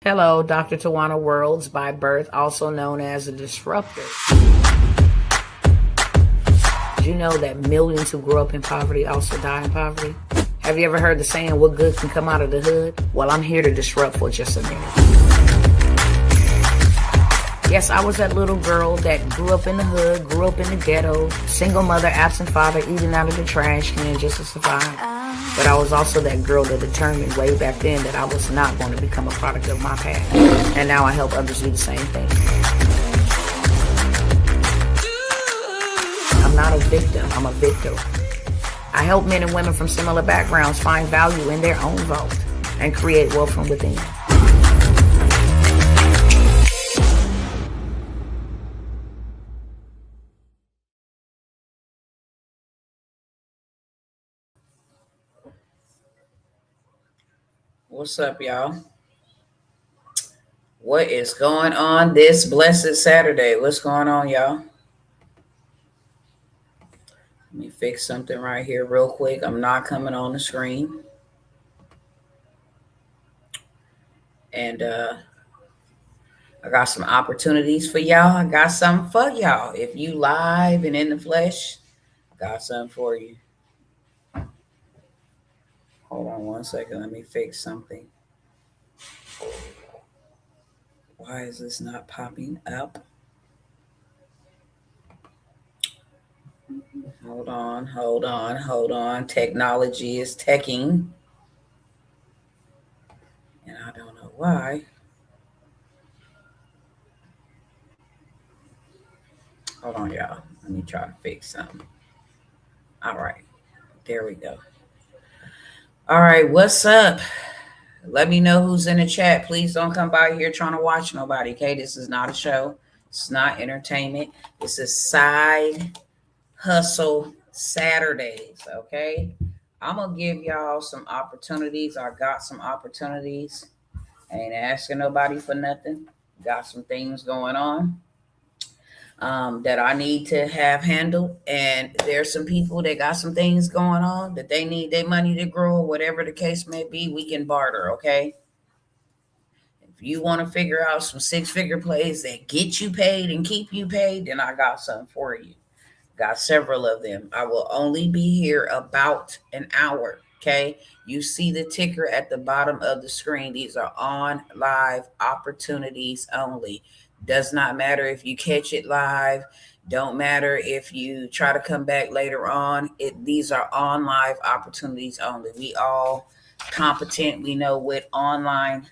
Hello, Dr. Tawana Worlds by birth, also known as a disruptor. Did you know that millions who grow up in poverty also die in poverty? Have you ever heard the saying, what good can come out of the hood? Well, I'm here to disrupt for just a minute. Yes, I was that little girl that grew up in the hood, grew up in the ghetto, single mother, absent father, eating out of the trash can just to survive. But I was also that girl that determined way back then that I was not going to become a product of my past. And now I help others do the same thing. I'm not a victim, I'm a victor. I help men and women from similar backgrounds find value in their own vault and create wealth from within. What's up, y'all? What is going on this blessed Saturday? What's going on, y'all? Let me fix something right here real quick. I'm not coming on the screen. And I got some opportunities for y'all. I got something for y'all. If you live and in the flesh, I got something for you. Hold on one second. Let me fix something. Why is this not popping up? Hold on. Technology is teching. And I don't know why. Hold on, y'all. Let me try to fix something. All right. There we go. All right. What's up? Let me know who's in the chat. Please don't come by here trying to watch nobody, okay? This is not a show. It's not entertainment. This is Side Hustle Saturdays, okay? I'm going to give y'all some opportunities. I got some opportunities. I ain't asking nobody for nothing. Got some things going on that I need to have handled. And there's some people that got some things going on that they need their money to grow, whatever the case may be. We can barter, okay? If you want to figure out some six-figure plays that get you paid and keep you paid, then I got something for you. Got several of them. I will only be here about an hour, okay? You see the ticker at the bottom of the screen. These are on live opportunities only. Does not matter if you catch it live. Don't matter if you try to come back later on. These are on live opportunities only. We all competent. We know what online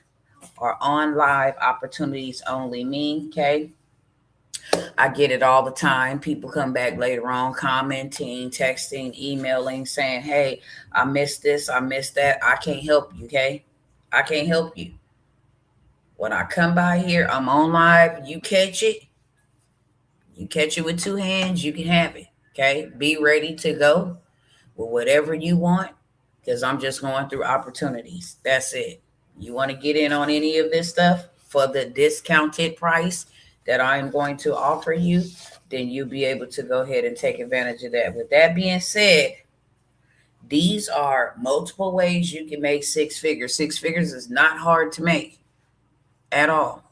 or on live opportunities only mean, okay? I get it all the time. People come back later on commenting, texting, emailing, saying, hey, I missed this, I missed that. I can't help you, okay? I can't help you. When I come by here, I'm on live. You catch it. You catch it with two hands, you can have it, okay? Be ready to go with whatever you want because I'm just going through opportunities. That's it. You want to get in on any of this stuff for the discounted price that I'm going to offer you, then you'll be able to go ahead and take advantage of that. With that being said, these are multiple ways you can make six figures. Six figures is not hard to make at all.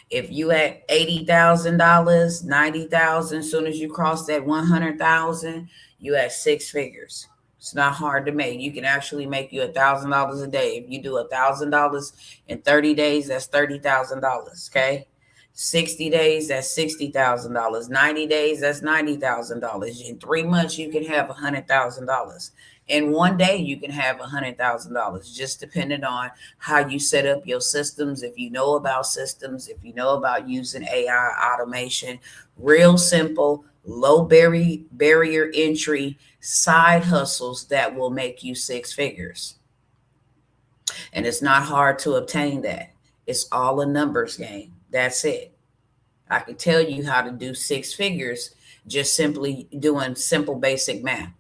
If you at $80,000, $90,000, as soon as you cross that $100,000, you at six figures. It's not hard to make. You can actually make you $1,000 a day. If you do $1,000 in 30 days, that's $30,000. Okay. 60 days, that's $60,000. 90 days, that's $90,000. In 3 months, you can have $100,000. In 1 day, you can have $100,000, just depending on how you set up your systems. If you know about systems, if you know about using AI automation, real simple, low barrier entry side hustles that will make you six figures. And it's not hard to obtain that. It's all a numbers game. That's it. I can tell you how to do six figures just simply doing simple basic math.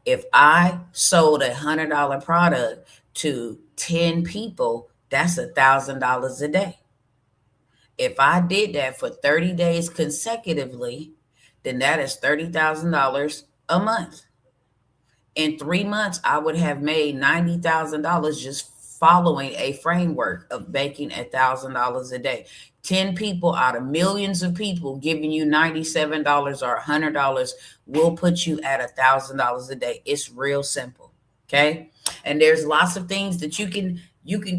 If I sold $100 product to 10 people, that's $1,000 a day. If I did that for 30 days consecutively, then that is $30,000 a month. In 3 months, I would have made $90,000 just following a framework of making $1,000 a day. 10 people out of millions of people giving you $97 or $100 will put you at $1,000 a day. It's real simple. Okay. And there's lots of things that you can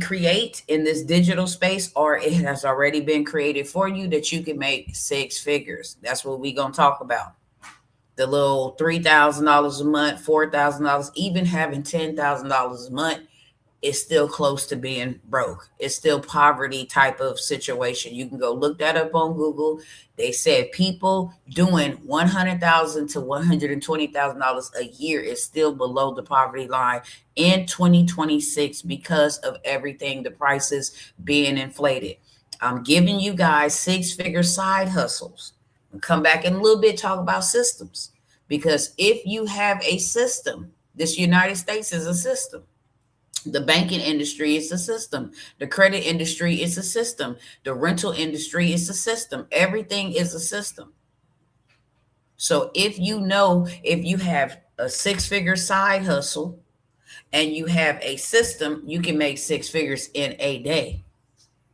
create in this digital space, or it has already been created for you that you can make six figures. That's what we're going to talk about. The little $3,000 a month, $4,000, even having $10,000 a month is still close to being broke. It's still poverty type of situation. You can go look that up on Google. They said people doing $100,000 to $120,000 a year is still below the poverty line in 2026 because of everything, the prices being inflated. I'm giving you guys six-figure side hustles. We'll come back in a little bit, talk about systems. Because if you have a system, this United States is a system. The banking industry is a system. The credit industry is a system. The rental industry is a system. Everything is a system. So if you have a six-figure side hustle and you have a system, you can make six figures in a day.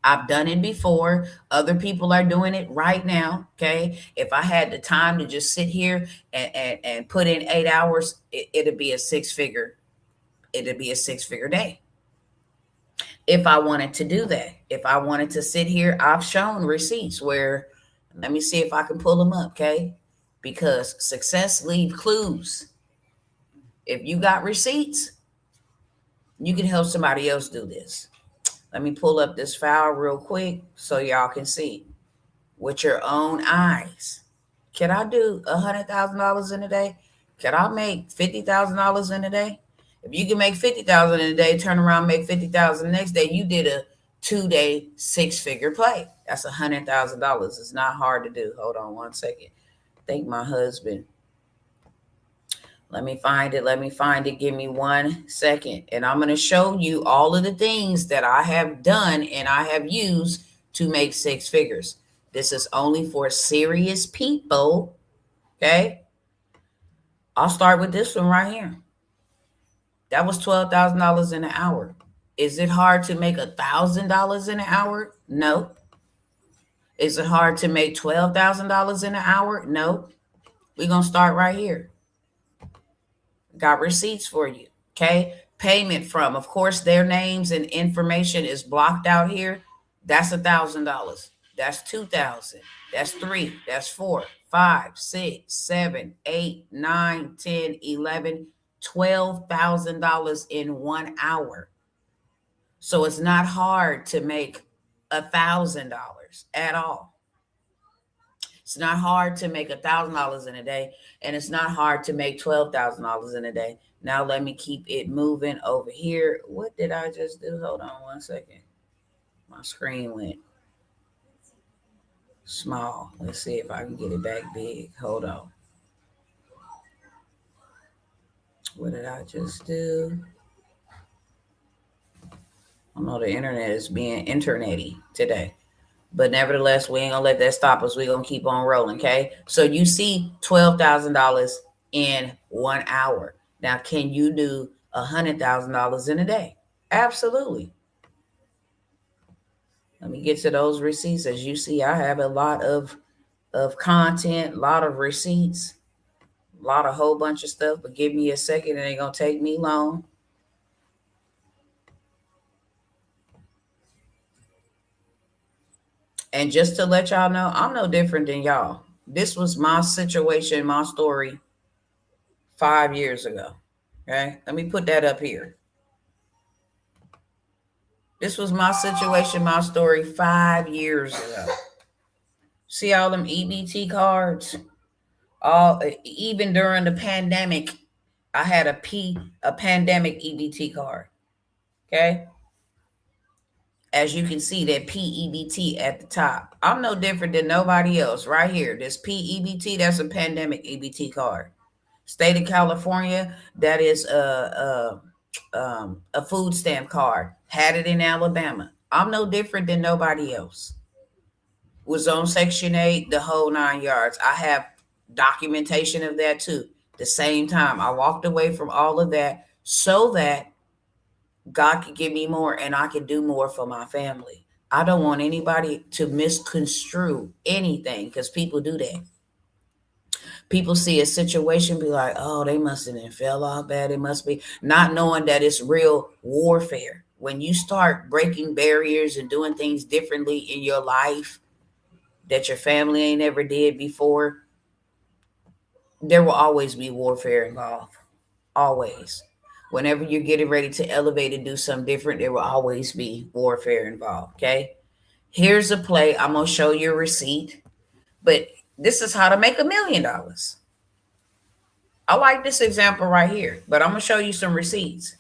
I've done it before. Other people are doing it right now. Okay. If I had the time to just sit here and put in 8 hours, it'd be a six-figure. It'd be a six-figure day. If I wanted to do that, if I wanted to sit here, I've shown receipts where, let me see if I can pull them up. Okay. Because success leaves clues. If you got receipts, you can help somebody else do this. Let me pull up this file real quick so y'all can see with your own eyes. Can I do $100,000 in a day? Can I make $50,000 in a day? If you can make $50,000 in a day, turn around, make $50,000 the next day, you did a 2-day six-figure play. That's $100,000. It's not hard to do. Hold on one second. Thank my husband. Let me find it. Give me 1 second. And I'm going to show you all of the things that I have done and I have used to make six figures. This is only for serious people. Okay. I'll start with this one right here. That was $12,000 in an hour. Is it hard to make $1,000 in an hour? No. Is it hard to make $12,000 in an hour? No. We're going to start right here. Got receipts for you. Okay. Payment from, of course, their names and information is blocked out here. That's $1,000. That's $2,000. That's $3,000. That's $4,000, $5,000, $6,000, $7,000, $8,000, $9,000, $10,000, $11,000, $12,000 in 1 hour. So it's not hard to make $1,000 at all. It's not hard to make $1,000 in a day, and it's not hard to make $12,000 in a day. Now let me keep it moving over here. What did I just do? Hold on 1 second. My screen went small. Let's see if I can get it back big. Hold on. What did I just do? I know the internet is being internety today. But nevertheless, we ain't going to let that stop us. We're going to keep on rolling, okay? So you see $12,000 in 1 hour. Now, can you do $100,000 in a day? Absolutely. Let me get to those receipts. As you see, I have a lot of content, a lot of receipts, a whole bunch of stuff. But give me a second. It ain't going to take me long. And just to let y'all know, I'm no different than y'all. This was my situation, my story 5 years ago. Okay. Let me put that up here. This was my situation, my story 5 years ago. See all them EBT cards? Even during the pandemic, I had a pandemic EBT card. Okay. As you can see, that PEBT at the top. I'm no different than nobody else right here. This PEBT, that's a pandemic EBT card. State of California, that is a food stamp card. Had it in Alabama. I'm no different than nobody else. Was on Section 8, the whole 9 yards. I have documentation of that too. The same time, I walked away from all of that so that God could give me more and I could do more for my family. I don't want anybody to misconstrue anything because people do that. People see a situation, be like, oh, they must have been fell off bad. It must be, not knowing that it's real warfare. When you start breaking barriers and doing things differently in your life that your family ain't ever did before, there will always be warfare involved. Always. Whenever you're getting ready to elevate and do something different, there will always be warfare involved. Okay. Here's a play. I'm going to show you a receipt, but this is how to make $1 million. I like this example right here, but I'm going to show you some receipts.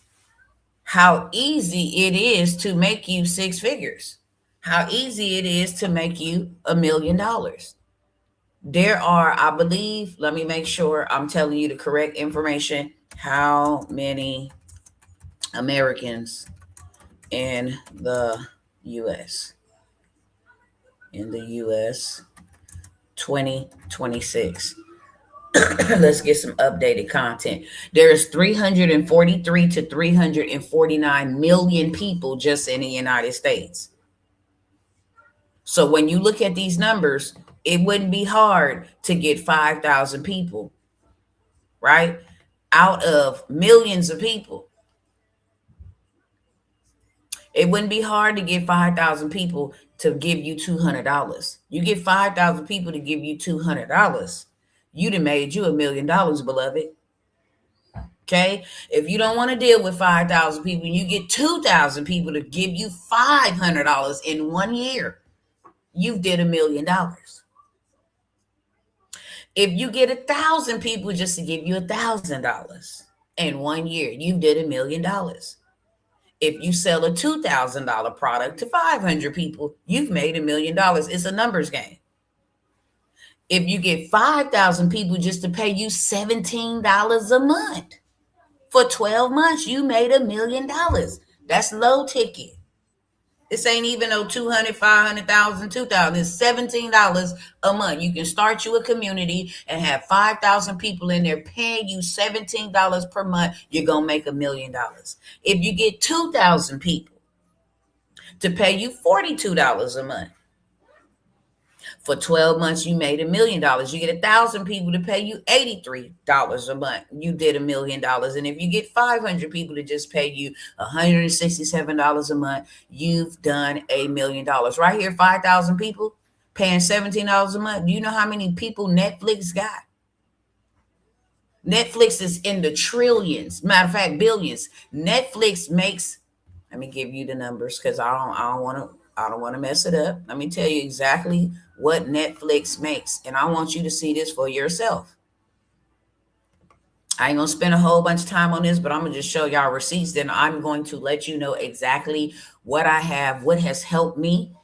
How easy it is to make you six figures. How easy it is to make you $1 million. There are, I believe, let me make sure I'm telling you the correct information. How many Americans in the US? In the US 2026. Let's get some updated content. There is 343 to 349 million people just in the United States. So when you look at these numbers, it wouldn't be hard to get 5,000 people, right? Out of millions of people. It wouldn't be hard to get 5,000 people to give you $200. You get 5,000 people to give you $200. You'd have made you $1 million, beloved. Okay. If you don't want to deal with 5,000 people, you get 2,000 people to give you $500 in 1 year. You did $1 million. If you get 1,000 people just to give you $1,000 in 1 year, you did $1 million. If you sell a $2,000 product to 500 people, you've made $1 million. It's a numbers game. If you get 5,000 people just to pay you $17 a month for 12 months, you made $1 million. That's low ticket. This ain't even no 200, 500,000, 2,000. It's $17 a month. You can start you a community and have 5,000 people in there paying you $17 per month. You're going to make $1 million. If you get 2,000 people to pay you $42 a month, for 12 months, you made $1 million. You get 1,000 people to pay you $83 a month. You did $1 million. And if you get 500 people to just pay you $167 a month, you've done $1 million. Right here, 5,000 people paying $17 a month. Do you know how many people Netflix got? Netflix is in the trillions. Matter of fact, billions. Netflix makes, let me give you the numbers because I don't want to mess it up. Let me tell you exactly what Netflix makes. And I want you to see this for yourself. I ain't going to spend a whole bunch of time on this, but I'm going to just show y'all receipts. Then I'm going to let you know exactly what I have, what has helped me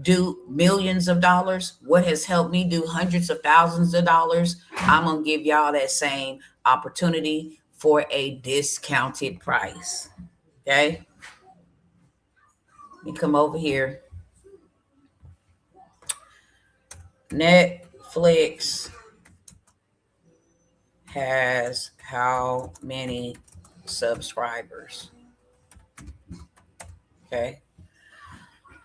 do millions of dollars, what has helped me do hundreds of thousands of dollars. I'm going to give y'all that same opportunity for a discounted price. Okay. Let me come over here. Netflix has how many subscribers? Okay.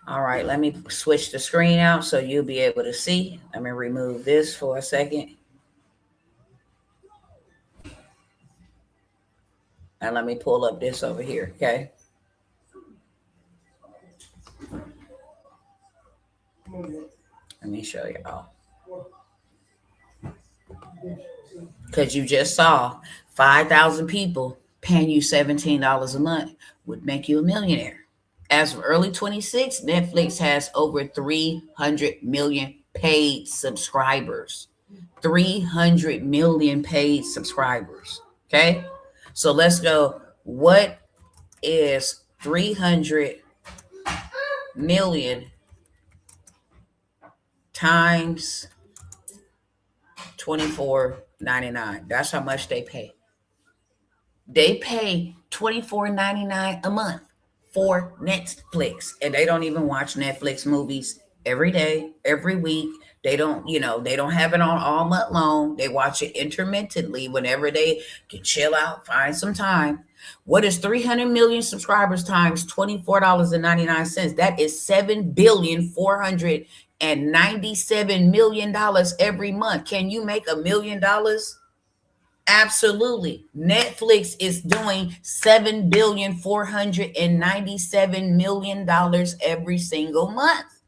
All right. Let me switch the screen out so you'll be able to see. Let me remove this for a second. And let me pull up this over here. Okay. Let me show y'all. Because you just saw 5,000 people paying you $17 a month would make you a millionaire. As of early 26, Netflix has over 300 million paid subscribers. 300 million paid subscribers. Okay. So let's go. What is 300 million times $24.99? That's how much they pay. They pay $24.99 a month for Netflix, and they don't even watch Netflix movies every day, every week. They don't have it on all month long. They watch it intermittently whenever they can chill out, find some time. What is 300 million subscribers times $24.99? That is $7,497,000,000 every month. Can you make $1 million? Absolutely. Netflix is doing $7,497,000,000 every single month.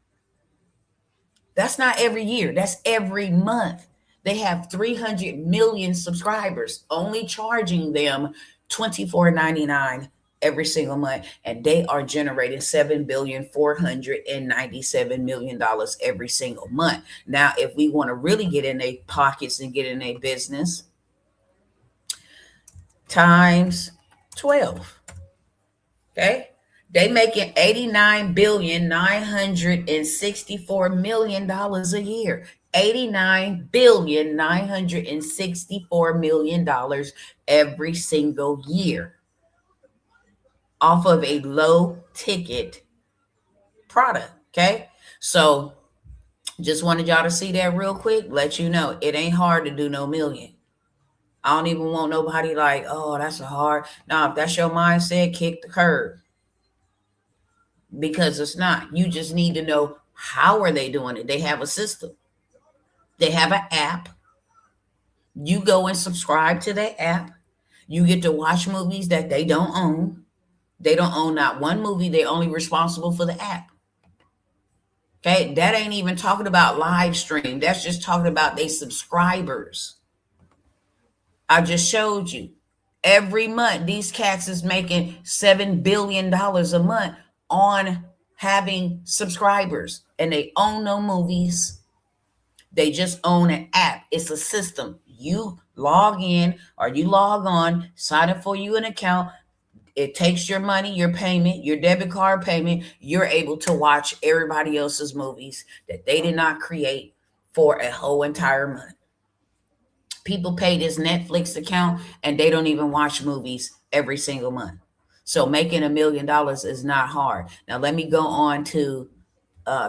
That's not every year. That's every month. They have 300 million subscribers, only charging them $24.99 every single month. And they are generating $7,497,000,000 every single month. Now, if we want to really get in their pockets and get in their business, times 12. Okay. They making $89,964,000,000 a year. $89,964,000,000 every single year off of a low ticket product. Okay. So just wanted y'all to see that real quick. Let you know it ain't hard to do no million. I don't even want nobody like, oh, that's a hard. No, if that's your mindset, kick the curb. Because it's not. You just need to know how are they doing it. They have a system. They have an app. You go and subscribe to that app. You get to watch movies that they don't own. They don't own not one movie. They're only responsible for the app. Okay, that ain't even talking about live stream. That's just talking about they subscribers. I just showed you. Every month, these cats is making $7 billion a month on having subscribers, and they own no movies. They just own an app. It's a system. You log in or you log on, sign up for you an account. It takes your money, your payment, your debit card payment. You're able to watch everybody else's movies that they did not create for a whole entire month. People pay this Netflix account and they don't even watch movies every single month. So making $1 million is not hard. Now let me go on to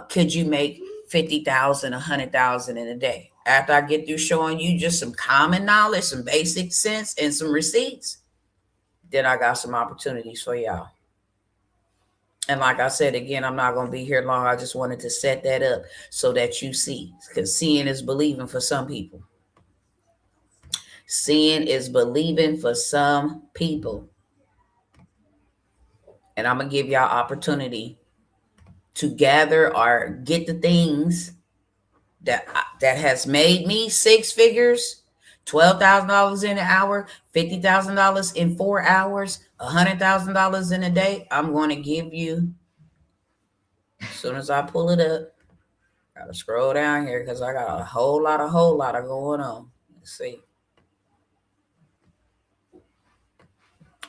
could you make 50,000, 100,000 in a day? After I get through showing you just some common knowledge, some basic sense, and some receipts, then I got some opportunities for y'all. And like I said, again, I'm not going to be here long. I just wanted to set that up so that you see, because seeing is believing for some people. Seeing is believing for some people. And I'm going to give y'all opportunity to gather or get the things that has made me six figures, $12,000 in an hour, $50,000 in 4 hours, $100,000 in a day. I'm going to give you, as soon as I pull it up, gotta scroll down here because I got a whole lot of going on. Let's see.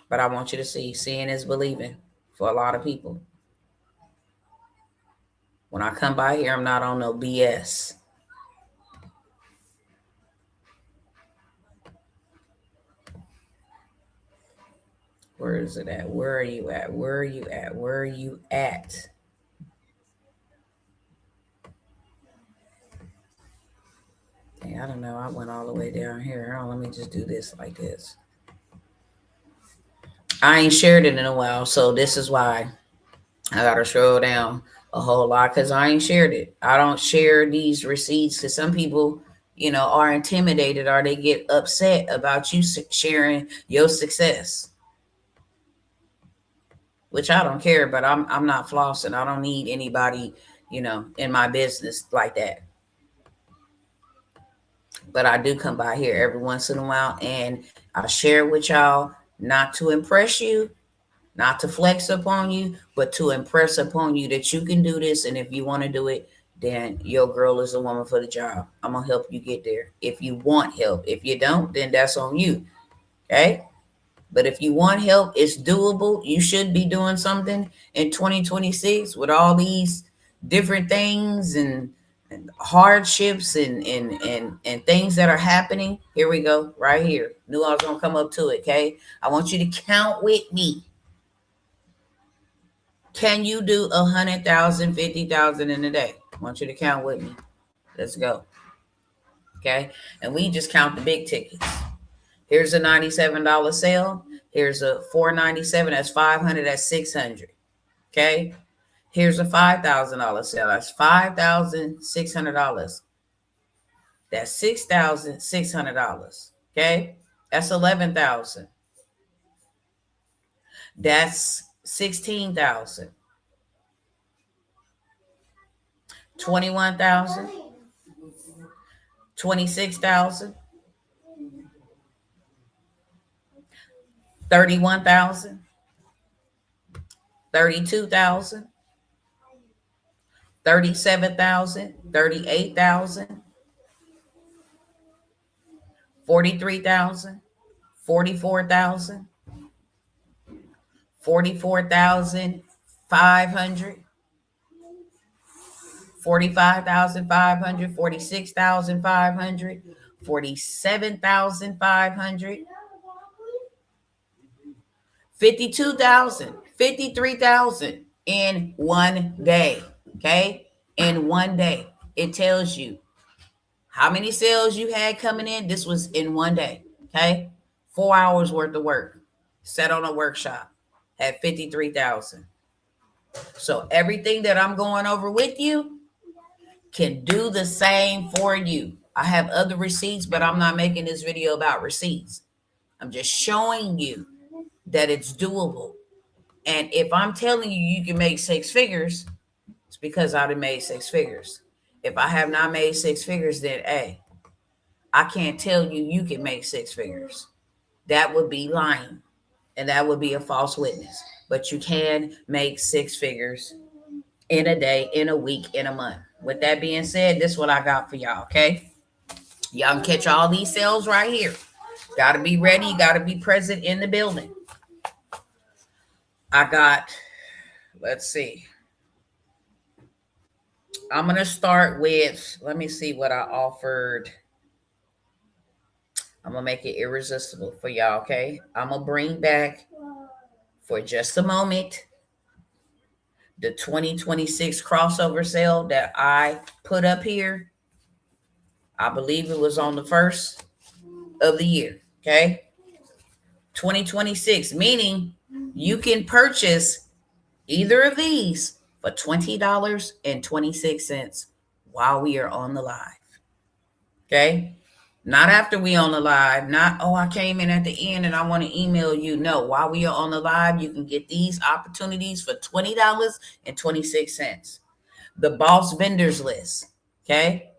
But I want you to see, seeing is believing for a lot of people. When I come by here, I'm not on no BS. Where is it at? Where are you at? Where are you at? Where are you at? Dang, I don't know. I went all the way down here. Let me just do this like this. I ain't shared it in a while, so this is why I gotta scroll down a whole lot, because I ain't shared it. I don't share these receipts because some people, are intimidated or they get upset about you sharing your success, which I don't care. But I'm not flossing. I don't need anybody, in my business like that. But I do come by here every once in a while and I share with y'all, not to impress you, not to flex upon you, but to impress upon you that you can do this. And if you want to do it, then your girl is the woman for the job. I'm going to help you get there. If you want help, if you don't, then that's on you. Okay. But if you want help, it's doable. You should be doing something in 2026 with all these different things and hardships and things that are happening. Here we go. Right here. Knew I was going to come up to it. Okay. I want you to count with me. Can you do 100,000, 50,000 in a day? I want you to count with me. Let's go. Okay. And we just count the big tickets. Here's a $97 sale. Here's a $497. That's 500. That's 600. Okay. Here's a $5,000 sale. That's $5,600. That's $6,600. Okay. That's 11,000. That's 16,000. 21,000. 26,000. 31,000. 32,000. 37,000. 38,000. 43,000. 44,000. 44,500. 45,500. 46,500. 47,500. 52,000. 53,000 in one day. Okay. In one day. It tells you how many sales you had coming in. This was in one day. Okay. 4 hours worth of work. Set on a workshop. Had 53,000. So everything that I'm going over with you can do the same for you. I have other receipts, but I'm not making this video about receipts. I'm just showing you that it's doable. And if I'm telling you you can make six figures, it's because I've made six figures. If I have not made six figures, then hey, I can't tell you you can make six figures. That would be lying, and that would be a false witness. But you can make six figures in a day, in a week, in a month. With that being said, this is what I got for y'all, okay? Y'all can catch all these sales right here. Got to be ready. You got to be present in the building. I got, let's see. I'm going to start with, let me see what I offered. I'm going to make it irresistible for y'all, okay? I'm going to bring back for just a moment the 2026 crossover sale that I put up here. I believe it was on the 1st of the year, okay? 2026, meaning you can purchase either of these for $20.26 while we are on the live, okay? Not after we on the live, not, oh, I came in at the end and I want to email you. No, while we are on the live, you can get these opportunities for $20.26. The Boss Vendors List, okay?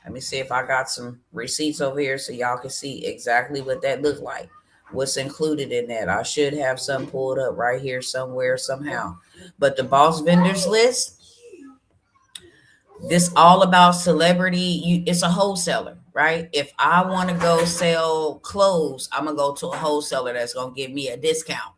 Let me see if I got some receipts over here so y'all can see exactly what that looked like. What's included in that. I should have some pulled up right here somewhere, somehow. But the Boss Vendors List, this all about celebrity. It's a wholesaler, right? If I want to go sell clothes, I'm going to go to a wholesaler that's going to give me a discount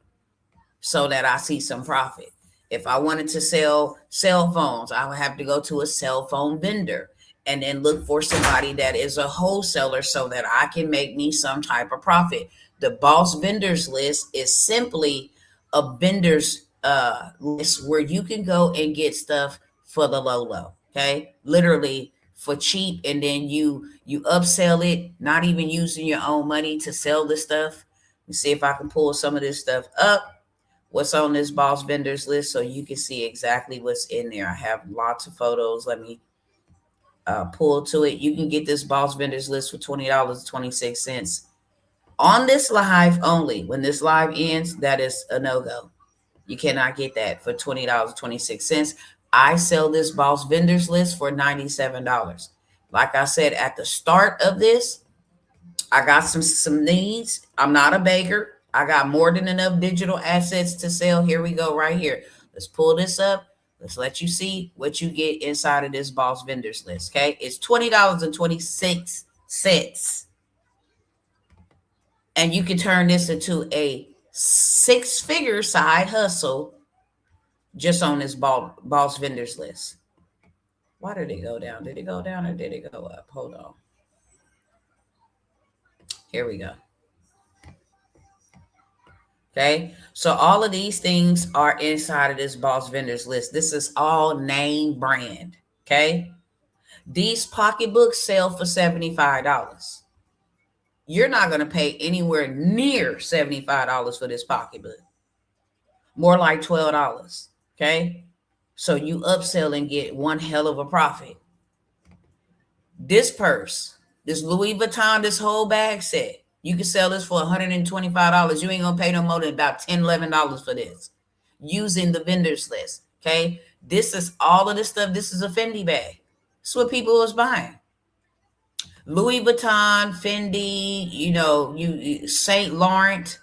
so that I see some profit. If I wanted to sell cell phones, I would have to go to a cell phone vendor and then look for somebody that is a wholesaler so that I can make me some type of profit. The Boss Vendors List is simply a vendors list where you can go and get stuff for the low, okay? Literally for cheap, and then you upsell it, not even using your own money to sell the stuff. Let me see if I can pull some of this stuff up. What's on this Boss Vendors List so you can see exactly what's in there. I have lots of photos. Let me pull to it. You can get this Boss Vendors List for $20.26 on this live only. When this live ends, that is a no-go. You cannot get that for $20.26. I sell this Boss Vendors List for $97. Like I said, at the start of this, I got some needs. I'm not a beggar. I got more than enough digital assets to sell. Here we go right here. Let's pull this up. Let's let you see what you get inside of this Boss Vendors List, okay? It's $20.26. And you can turn this into a six-figure side hustle just on this Boss Vendors List. Why did it go down? Did it go down or did it go up? Hold on. Here we go. Okay, so all of these things are inside of this Boss Vendors List. This is all name brand. Okay, these pocketbooks sell for $75. you're not going to pay anywhere near $75 for this pocketbook. More like $12. Okay. So you upsell and get one hell of a profit. This purse, this Louis Vuitton, this whole bag set, you can sell this for $125. You ain't going to pay no more than about $10, $11 for this using the vendors list. Okay. This is all of this stuff. This is a Fendi bag. It's what people was buying. Louis Vuitton, Fendi, you Saint Laurent,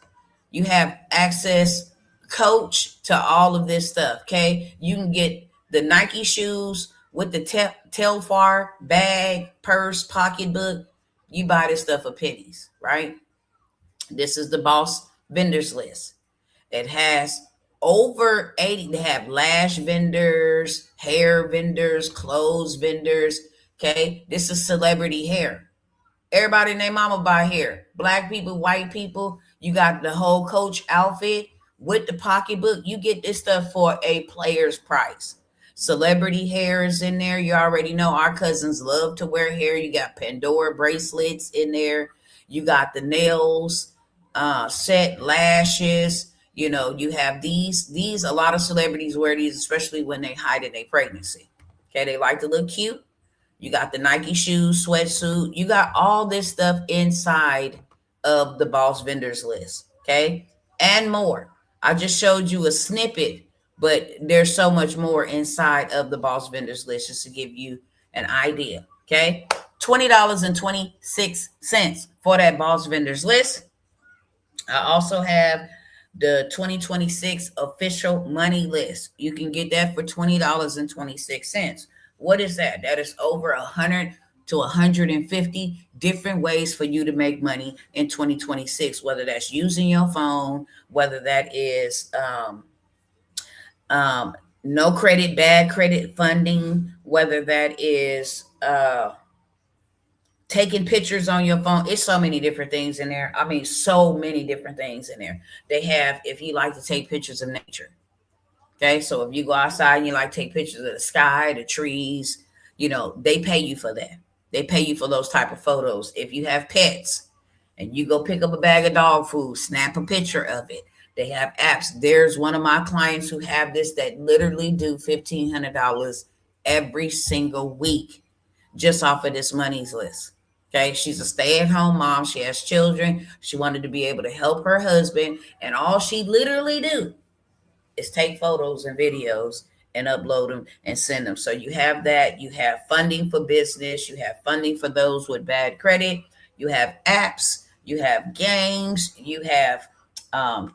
you have access Coach to all of this stuff. Okay. You can get the Nike shoes with the Telfar bag, purse, pocketbook. You buy this stuff for pennies, right? This is the Boss vendors list. It has over 80. They have lash vendors, hair vendors, clothes vendors. Okay. This is celebrity hair. Everybody and their mama buy hair. Black people, white people. You got the whole Coach outfit with the pocketbook. You get this stuff for a player's price. Celebrity hair is in there. You already know our cousins love to wear hair. You got Pandora bracelets in there. You got the nails, set lashes. You have these. A lot of celebrities wear these, especially when they hide in their pregnancy. Okay, they like to look cute. You got the Nike shoes, sweatsuit. You got all this stuff inside of the Boss vendors list. Okay, and more. I just showed you a snippet, but there's so much more inside of the Boss vendors list just to give you an idea. Okay, $20.26 for that Boss vendors list. I also have the 2026 official money list. You can get that for $20.26. What is that? That is over 100 to 150 different ways for you to make money in 2026, whether that's using your phone, whether that is no credit, bad credit funding, whether that is taking pictures on your phone. It's so many different things in there. I mean, so many different things in there. They have, if you like to take pictures of nature. Okay, so if you go outside and you like take pictures of the sky, the trees, they pay you for that. They pay you for those type of photos. If you have pets and you go pick up a bag of dog food, snap a picture of it. They have apps. There's one of my clients who have this that literally do $1,500 every single week just off of this monies list. Okay, she's a stay-at-home mom. She has children. She wanted to be able to help her husband, and all she literally do is take photos and videos and upload them and send them. So you have that. You have funding for business. You have funding for those with bad credit. You have apps. You have games. You have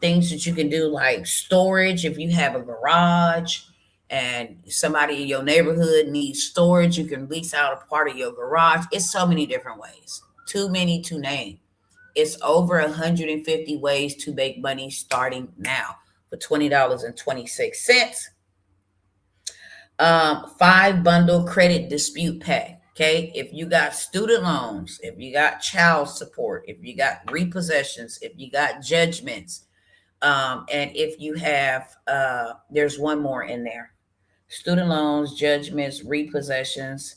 things that you can do like storage. If you have a garage and somebody in your neighborhood needs storage, you can lease out a part of your garage. It's so many different ways. Too many to name. It's over 150 ways to make money starting now. For $20.26. 5-bundle credit dispute pack. Okay. If you got student loans, if you got child support, if you got repossessions, if you got judgments, and if you have, there's one more in there. Student loans, judgments, repossessions,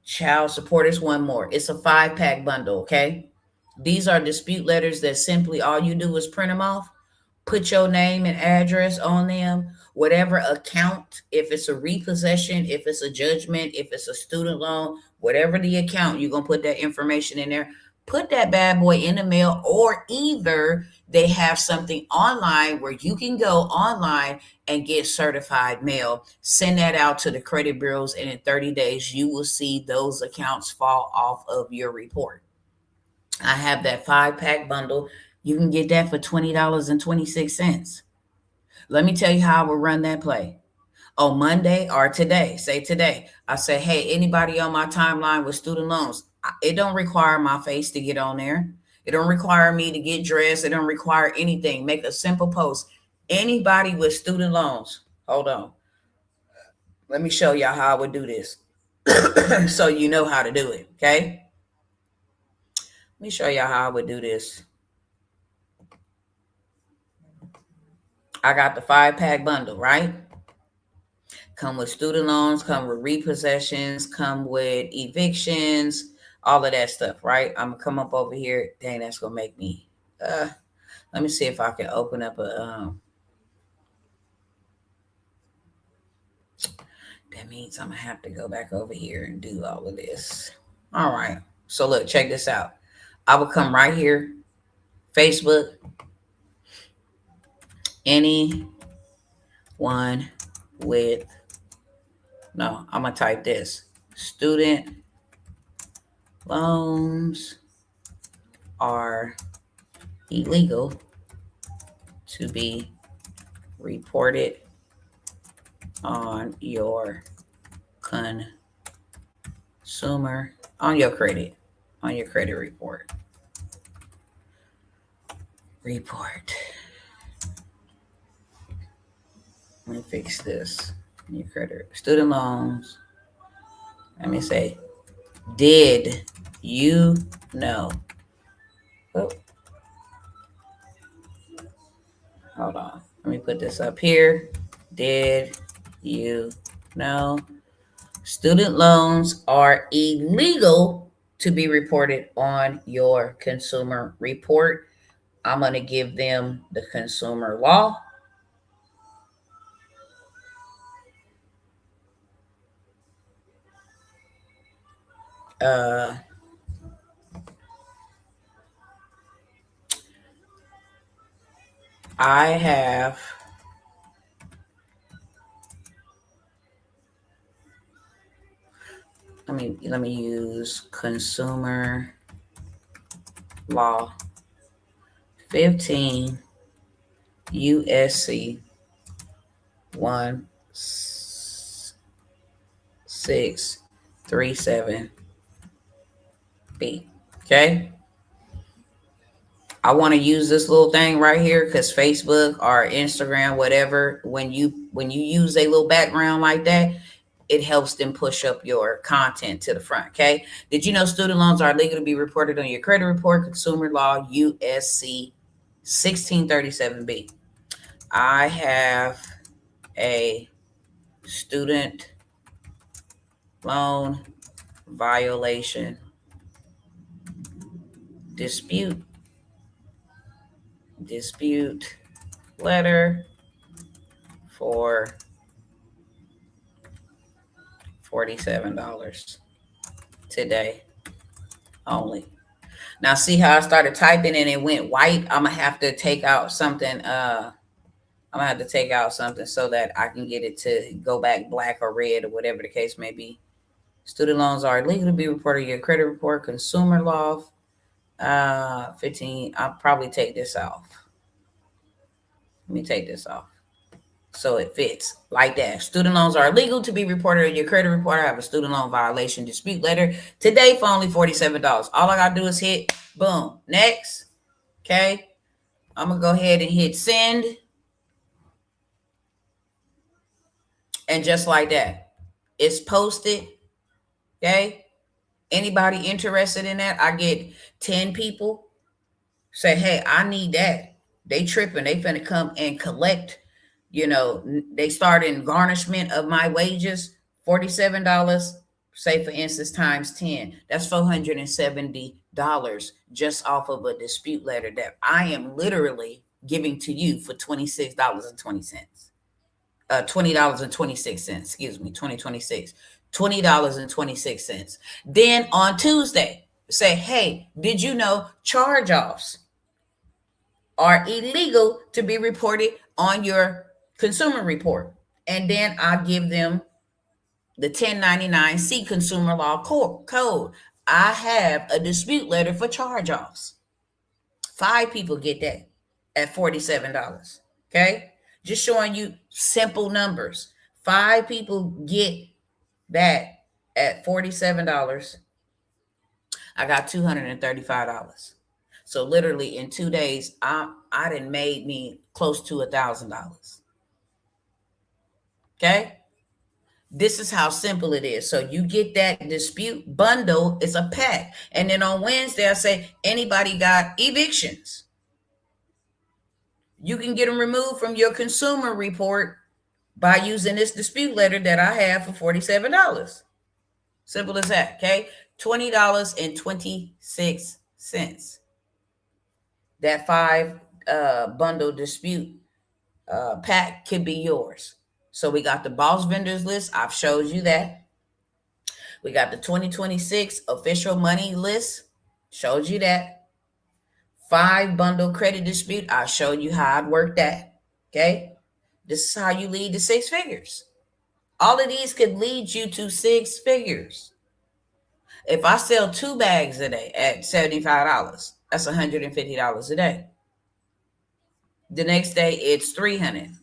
child support is one more. It's a 5-pack bundle. Okay. These are dispute letters that simply all you do is print them off. Put your name and address on them, whatever account, if it's a repossession, if it's a judgment, if it's a student loan, whatever the account, you're going to put that information in there. Put that bad boy in the mail, or either they have something online where you can go online and get certified mail. Send that out to the credit bureaus, and in 30 days, you will see those accounts fall off of your report. I have that 5-pack bundle. You can get that for $20.26. Let me tell you how I will run that play. On Monday or today, say today, I say, hey, anybody on my timeline with student loans, it don't require my face to get on there. It don't require me to get dressed. It don't require anything. Make a simple post. Anybody with student loans, hold on. Let me show y'all how I would do this so you know how to do it, okay? Let me show y'all how I would do this. I got the 5-pack bundle, right? Come with student loans, come with repossessions, come with evictions, all of that stuff, right? I'm gonna come up over here. Dang, that's gonna make me let me see if I can open up a that means I'm gonna have to go back over here and do all of this. All right. So look, check this out. I will come right here, Facebook, anyone with, no, I'm gonna type this. Student loans are illegal to be reported on your consumer, on your credit report. Let me fix this. Your credit, student loans. Let me say, did you know? Oh, hold on. Let me put this up here. Did you know student loans are illegal to be reported on your consumer report? I'm going to give them the consumer law. I have let me use consumer law 15 USC 1637B. Okay. I want to use this little thing right here because Facebook or Instagram, whatever, when you use a little background like that, it helps them push up your content to the front. Okay. Did you know student loans are legal to be reported on your credit report? Consumer law USC 1637B. I have a student loan violation dispute letter for $47 today only. Now see how I started typing and it went white? I'm gonna have to take out something. I'm gonna have to take out something so that I can get it to go back black or red or whatever the case may be. Student loans are legal to be reported in your credit report. Consumer law 15. I'll probably take this off. Let me take this off so it fits like that. Student loans are illegal to be reported in your credit report. I have a student loan violation dispute letter today for only $47. All I gotta do is hit boom, next. Okay, I'm gonna go ahead and hit send, and just like that, it's posted. Okay, anybody interested in that? I get 10 people say, hey, I need that. They tripping. They finna come and collect. You know, they start in garnishment of my wages, $47, say for instance, times 10. That's $470 just off of a dispute letter that I am literally giving to you for $26.20. $20.26, excuse me, 2026. $20.26. Then on Tuesday, say, hey, did you know charge-offs are illegal to be reported on your consumer report? And then I'll give them the 1099-C consumer law code. I have a dispute letter for charge-offs. 5 people get that at $47. Okay, just showing you simple numbers. 5 people get that at $47. I got $235. So literally in 2 days, I done made me close to $1,000. Okay, this is how simple it is. So you get that dispute bundle. It's a pack, and then on Wednesday I say, anybody got evictions? You can get them removed from your consumer report by using this dispute letter that I have for $47. Simple as that. Okay. $20.26. That five bundle dispute pack could be yours. So we got the boss vendors list. I've showed you that. We got the 2026 official money list. Showed you that. Five bundle credit dispute. I showed you how I'd work that. Okay. This is how you lead to six figures. All of these could lead you to six figures. If I sell two bags a day at $75, that's $150 a day. The next day it's $300.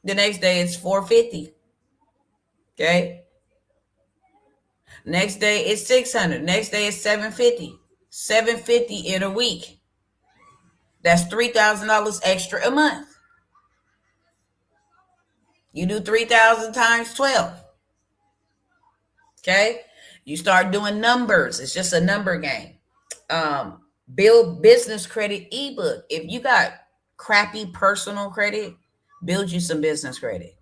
The next day it's $450. Okay. Next day it's $600. Next day it's $750. $750 in a week. That's $3,000 extra a month. You do 3,000 times 12. Okay. You start doing numbers. It's just a number game. Build business credit ebook. If you got crappy personal credit, build you some business credit.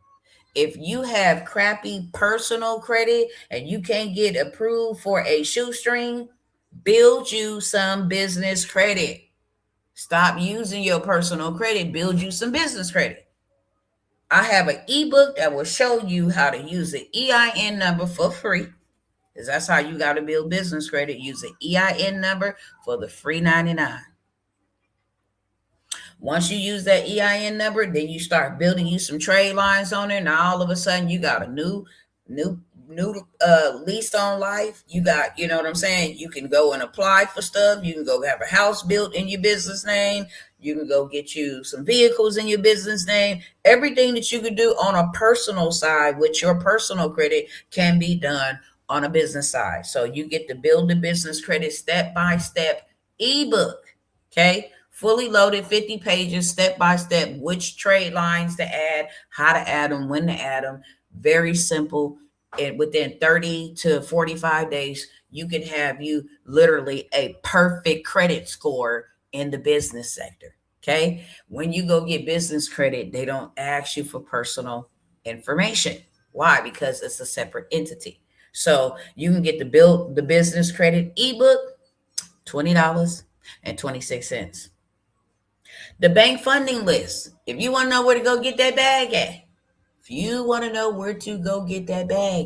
If you have crappy personal credit and you can't get approved for a shoestring, build you some business credit. Stop using your personal credit. Build you some business credit. I have an ebook that will show you how to use the EIN number for free. Because that's how you got to build business credit. Use the EIN number for the free 99. Once you use that EIN number, then you start building you some trade lines on there. Now all of a sudden you got a new lease on life. You got, you know what I'm saying? You can go and apply for stuff. You can go have a house built in your business name. You can go get you some vehicles in your business name. Everything that you could do on a personal side with your personal credit can be done on a business side. So you get to build the business credit step-by-step ebook. Okay. Fully loaded, 50 pages, step-by-step, which trade lines to add, how to add them, when to add them. Very simple. And within 30 to 45 days, you can have you literally a perfect credit score in the business sector. Okay. When you go get business credit, they don't ask you for personal information. Why? Because it's a separate entity. So you can get the business credit ebook, $20.26. The bank funding list. If you want to know where to go get that bag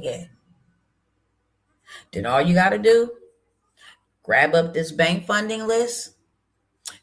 at, then all you got to do, grab up this bank funding list.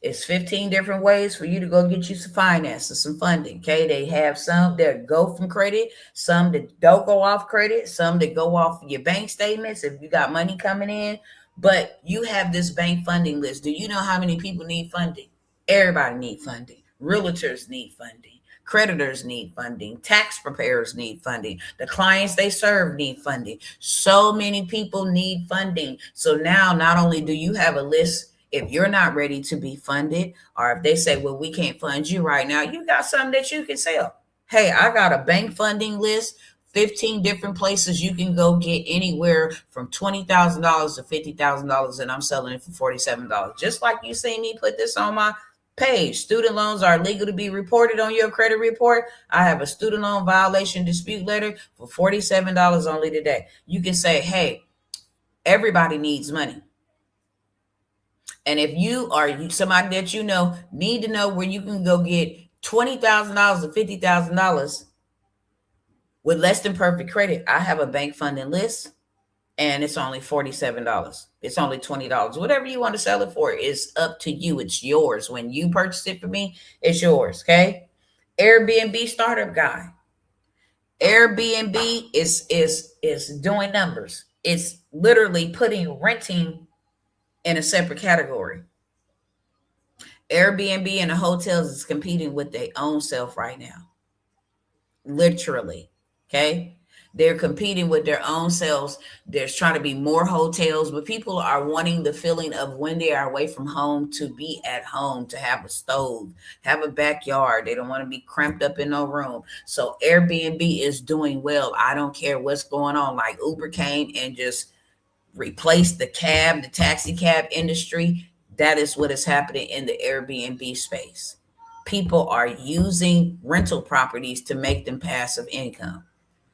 It's 15 different ways for you to go get you some finances, some funding. Okay. They have some that go from credit, some that don't go off credit, some that go off your bank statements if you got money coming in. But you have this bank funding list. Do you know how many people need funding? Everybody need funding. Realtors need funding. Creditors need funding. Tax preparers need funding. The clients they serve need funding. So many people need funding. So now not only do you have a list, if you're not ready to be funded, or if they say, well, we can't fund you right now, you got something that you can sell. Hey, I got a bank funding list, 15 different places you can go get anywhere from $20,000 to $50,000, and I'm selling it for $47. Just like you see me put this on my page. Student loans are legal to be reported on your credit report. I have a student loan violation dispute letter for $47 only today. You can say, hey, everybody needs money. And if you are somebody that you know, need to know where you can go get $20,000 to $50,000 with less than perfect credit, I have a bank funding list, and it's only $47. It's only $20. Whatever you want to sell it for is up to you. It's yours. When you purchase it from me, it's yours. Okay. Airbnb startup guide. Airbnb is doing numbers. It's literally putting renting in a separate category. Airbnb and the hotels is competing with their own self right now. Literally. Okay. They're competing with their own selves. There's trying to be more hotels, but people are wanting the feeling of when they are away from home to be at home, to have a stove, have a backyard. They don't want to be cramped up in no room. So Airbnb is doing well. I don't care what's going on. Like Uber came and just replaced the taxi cab industry. That is what is happening in the Airbnb space. People are using rental properties to make them passive income.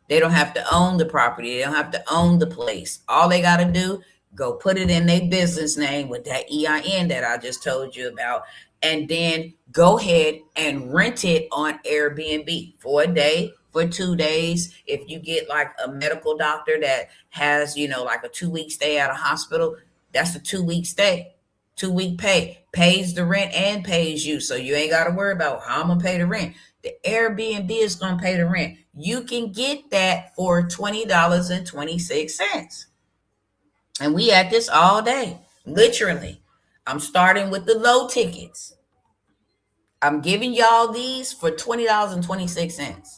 They don't have to own the property. They don't have to own the place. All they got to do, Go put it in their business name with that EIN that I just told you about. And then go ahead and rent it on Airbnb for a day, for 2 days. If you get like a medical doctor that has, like a 2 week stay at a hospital, that's a 2 week stay, 2 week pay, pays the rent and pays you. So you ain't got to worry about how I'm going to pay the rent. The Airbnb is going to pay the rent. You can get that for $20.26. And we at this all day, literally. I'm starting with the low tickets. I'm giving y'all these for $20.26.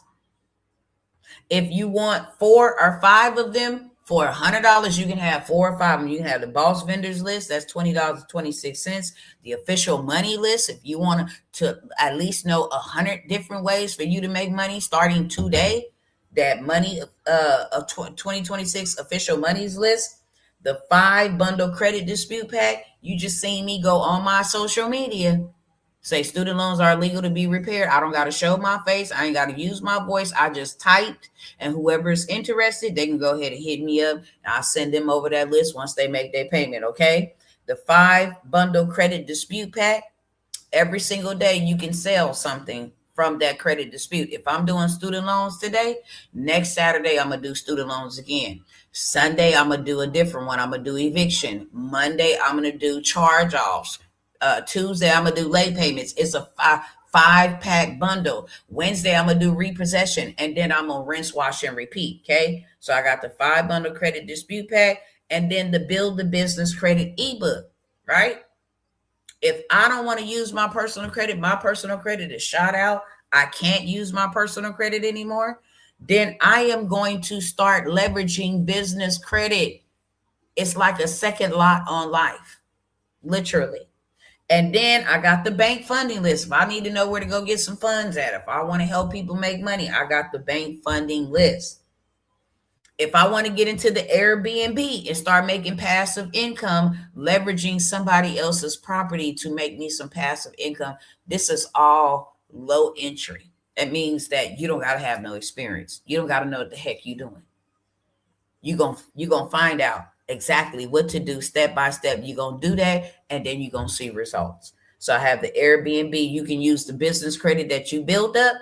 If you want 4 or 5 of them for $100, you can have 4 or 5 of them. You can have the boss vendors list. That's $20.26. The official money list. If you want to at least know 100 different ways for you to make money starting today, that money of 2026 official monies list. The 5 bundle credit dispute pack. You just seen me go on my social media. Say student loans are illegal to be repaired. I don't got to show my face. I ain't got to use my voice. I just typed, and whoever's interested, they can go ahead and hit me up, and I'll send them over that list once they make their payment, okay? The 5 bundle credit dispute pack, every single day you can sell something from that credit dispute. If I'm doing student loans today, next Saturday I'm going to do student loans again. Sunday I'm going to do a different one. I'm going to do eviction. Monday I'm going to do charge-offs. Tuesday I'm gonna do late payments. It's a 5 pack bundle. Wednesday I'm gonna do repossession, and then I'm gonna rinse, wash, and repeat. Okay, so I got the 5 bundle credit dispute pack, and then the build the business credit ebook. Right? If I don't want to use my personal credit is shot out. I can't use my personal credit anymore. Then I am going to start leveraging business credit. It's like a second lot on life, literally. And then I got the bank funding list. If I need to know where to go get some funds at, if I want to help people make money, I got the bank funding list. If I want to get into the Airbnb and start making passive income, leveraging somebody else's property to make me some passive income, this is all low entry. That means that you don't got to have no experience. You don't got to know what the heck you're doing. You're gonna find out exactly what to do step by step. You're going to do that, and then you're going to see results. So I have the Airbnb. You can use the business credit that you built up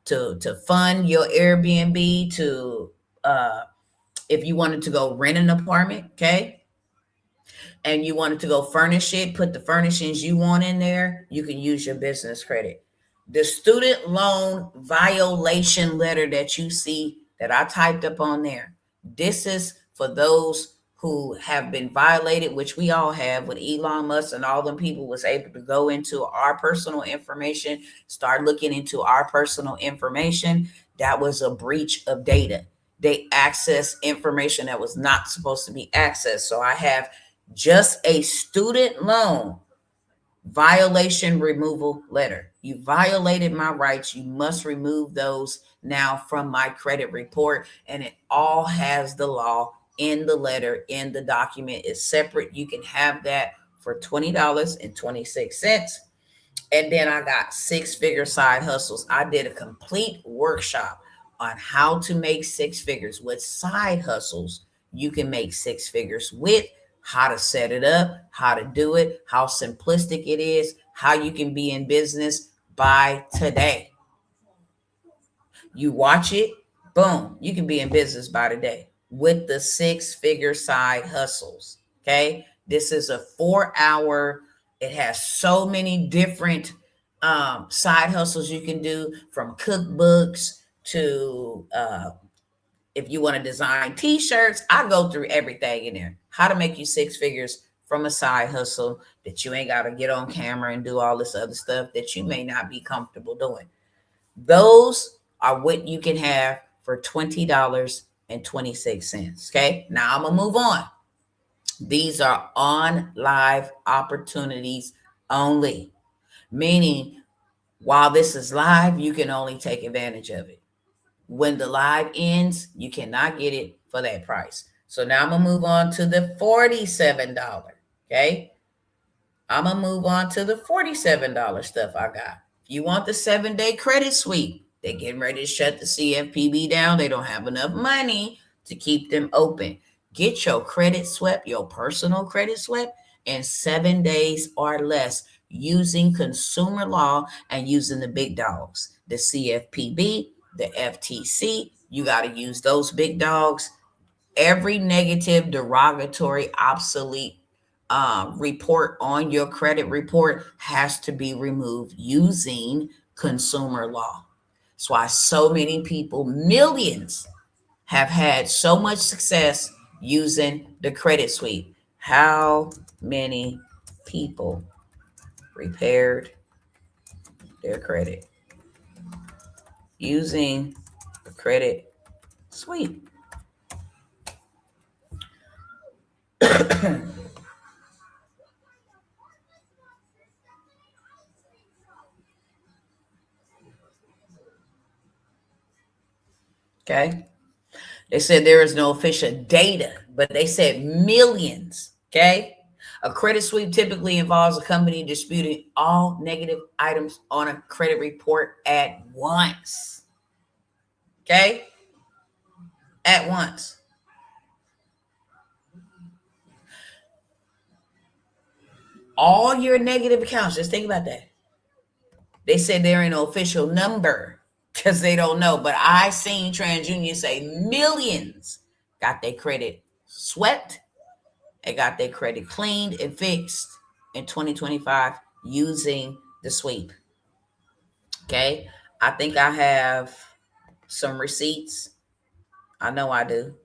to fund your Airbnb to, if you wanted to go rent an apartment, okay? And you wanted to go furnish it, put the furnishings you want in there, you can use your business credit. The student loan violation letter that you see that I typed up on there, this is for those who have been violated, which we all have with Elon Musk and all them people was able to go into our personal information, start looking into our personal information. That was a breach of data. They accessed information that was not supposed to be accessed. So I have just a student loan violation removal letter. You violated my rights. You must remove those now from my credit report. And it all has the law in the letter, in the document. Is separate. You can have that for $20.26. And then I got 6-figure side hustles. I did a complete workshop on how to make 6 figures with side hustles. You can make 6 figures with, how to set it up, how to do it, how simplistic it is, how you can be in business by today. You watch it, boom, you can be in business by today with the 6-figure side hustles. Okay. This is a 4-hour. It has so many different side hustles you can do, from cookbooks to if you want to design t-shirts. I go through everything in there. How to make you 6 figures from a side hustle that you ain't got to get on camera and do all this other stuff that you may not be comfortable doing. Those are what you can have for $20.26. Okay. Now I'm going to move on. These are on live opportunities only, meaning while this is live, you can only take advantage of it. When the live ends, you cannot get it for that price. So now I'm going to move on to the $47. Okay. I'm going to move on to the $47 stuff I got. If you want the 7-day credit sweep, they're getting ready to shut the CFPB down. They don't have enough money to keep them open. Get your credit swept, your personal credit swept, in 7 days or less using consumer law and using the big dogs, the CFPB, the FTC. You got to use those big dogs. Every negative, derogatory, obsolete report on your credit report has to be removed using consumer law. That's why so many people, millions, have had so much success using the credit sweep. How many people repaired their credit using the credit sweep? Okay. They said there is no official data, but they said millions. Okay. A credit sweep typically involves a company disputing all negative items on a credit report at once. Okay. At once. All your negative accounts, just think about that. They said there ain't no official number because they don't know. But I seen TransUnion say millions got their credit swept and got their credit cleaned and fixed in 2025 using the sweep. Okay. I think I have some receipts. I know I do.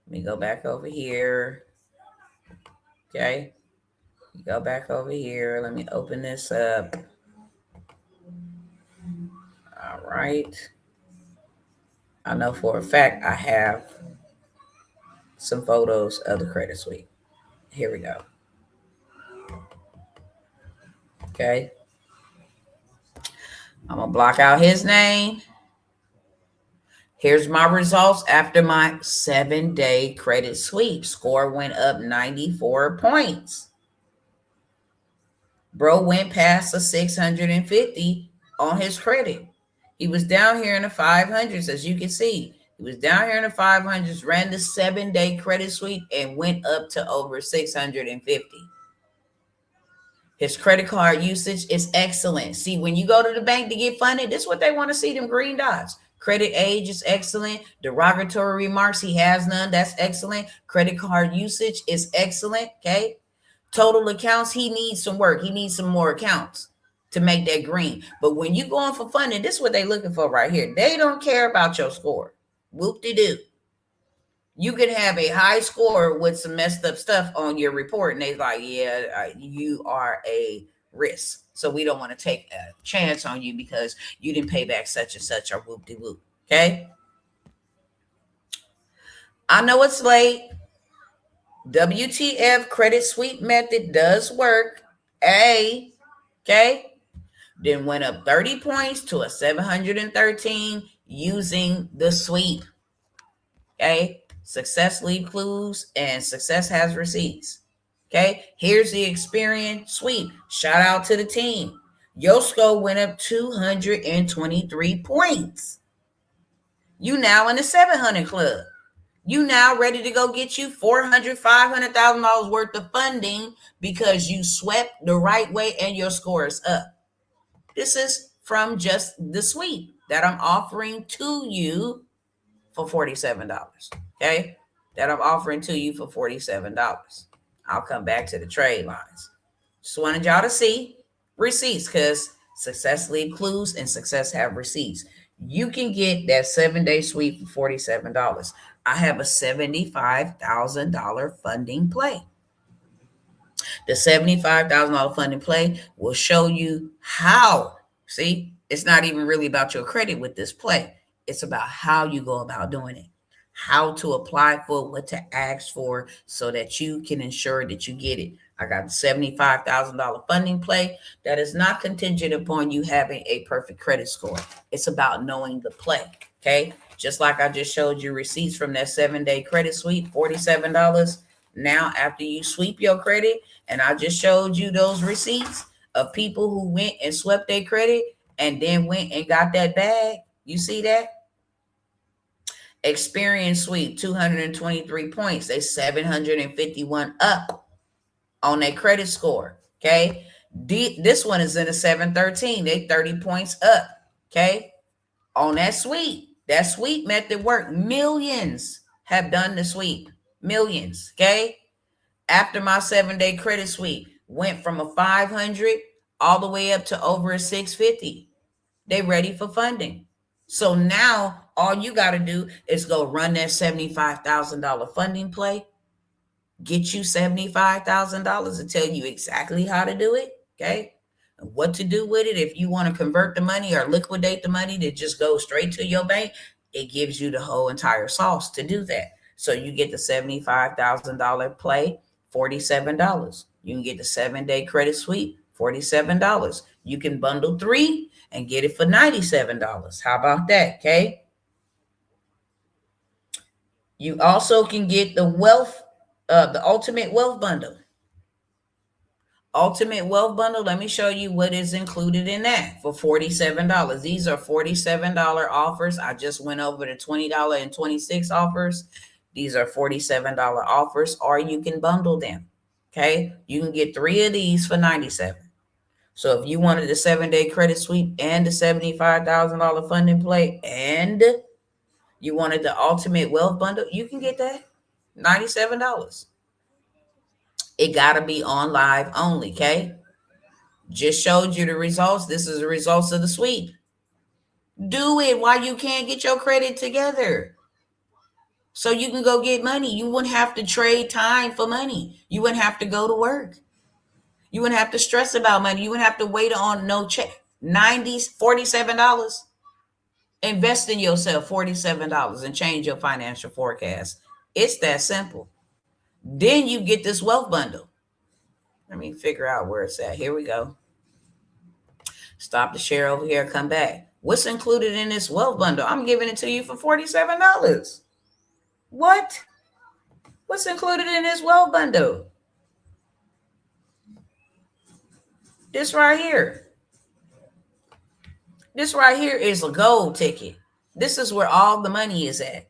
Let me go back over here. Okay. Go back over here. Let me open this up. All right. I know for a fact I have some photos of the credit sweep. Here we go. Okay. I'm going to block out his name. Here's my results after my 7-day credit sweep. Score went up 94 points. Bro went past the 650 on his credit. He was down here in the 500s, as you can see. He was down here in the 500s, ran the 7-day credit sweep, and went up to over 650. His credit card usage is excellent. See, when you go to the bank to get funded, this is what they want to see, them green dots. Credit age is excellent. Derogatory remarks, he has none. That's excellent. Credit card usage is excellent. Okay. Total accounts, he needs some work. He needs some more accounts to make that green. But when you going for funding, this is what they're looking for right here. They don't care about your score. Whoop-de-doo. You can have a high score with some messed up stuff on your report, and they're like, yeah, you are a risk. So we don't want to take a chance on you because you didn't pay back such and such or whoop-de-whoop. Okay? I know it's late. WTF credit sweep method does work. Okay? Then went up 30 points to a 713 using the sweep. Okay? Success leave clues and success has receipts. Okay? Here's the Experian sweep. Shout out to the team. Your score went up 223 points. You now in the 700 club. You now ready to go get you $400,000, $500,000 worth of funding because you swept the right way and your score is up. This is from just the sweep that I'm offering to you for $47. Okay? That I'm offering to you for $47. I'll come back to the trade lines. Just wanted y'all to see receipts because success leave clues and success have receipts. You can get that 7-day sweep for $47. I have a $75,000 funding play. The $75,000 funding play will show you how. See, it's not even really about your credit with this play. It's about how you go about doing it, how to apply for, what to ask for so that you can ensure that you get it. I got the $75,000 funding play that is not contingent upon you having a perfect credit score. It's about knowing the play. Okay. Just like I just showed you receipts from that 7-day credit sweep, $47. Now, after you sweep your credit, and I just showed you those receipts of people who went and swept their credit and then went and got that bag. You see that? Experience Suite, 223 points. They 751 up on their credit score. Okay. This one is in a 713. They 30 points up. Okay. On that suite. That sweep method work. Millions have done the sweep. Millions. Okay. After my 7-day credit sweep went from a 500 all the way up to over a 650. They ready for funding. So now all you got to do is go run that $75,000 funding play, get you $75,000 and tell you exactly how to do it. Okay. And what to do with it. If you want to convert the money or liquidate the money to just go straight to your bank, it gives you the whole entire sauce to do that. So you get the $75,000 play, $47. You can get the 7-day credit sweep, $47. You can bundle 3 and get it for $97. How about that? Okay. You also can get the ultimate wealth bundle. Ultimate wealth bundle. Let me show you what is included in that for $47. These are $47 offers. I just went over the $20 and 26 offers. These are $47 offers, or you can bundle them. Okay. You can get 3 of these for $97. So if you wanted the 7-day credit sweep and the $75,000 funding play, and you wanted the ultimate wealth bundle, you can get that $97. It got to be on live only. Okay. Just showed you the results. This is the results of the sweep. Do it while you can't get your credit together, so you can go get money. You wouldn't have to trade time for money. You wouldn't have to go to work. You wouldn't have to stress about money. You wouldn't have to wait on no check. $47. Invest in yourself, $47, and change your financial forecast. It's that simple. Then you get this wealth bundle. Let me figure out where it's at. Here we go. Stop the share over here. Come back. What's included in this wealth bundle? I'm giving it to you for $47. What? What's included in this wealth bundle? This right here. This right here is a gold ticket. This is where all the money is at.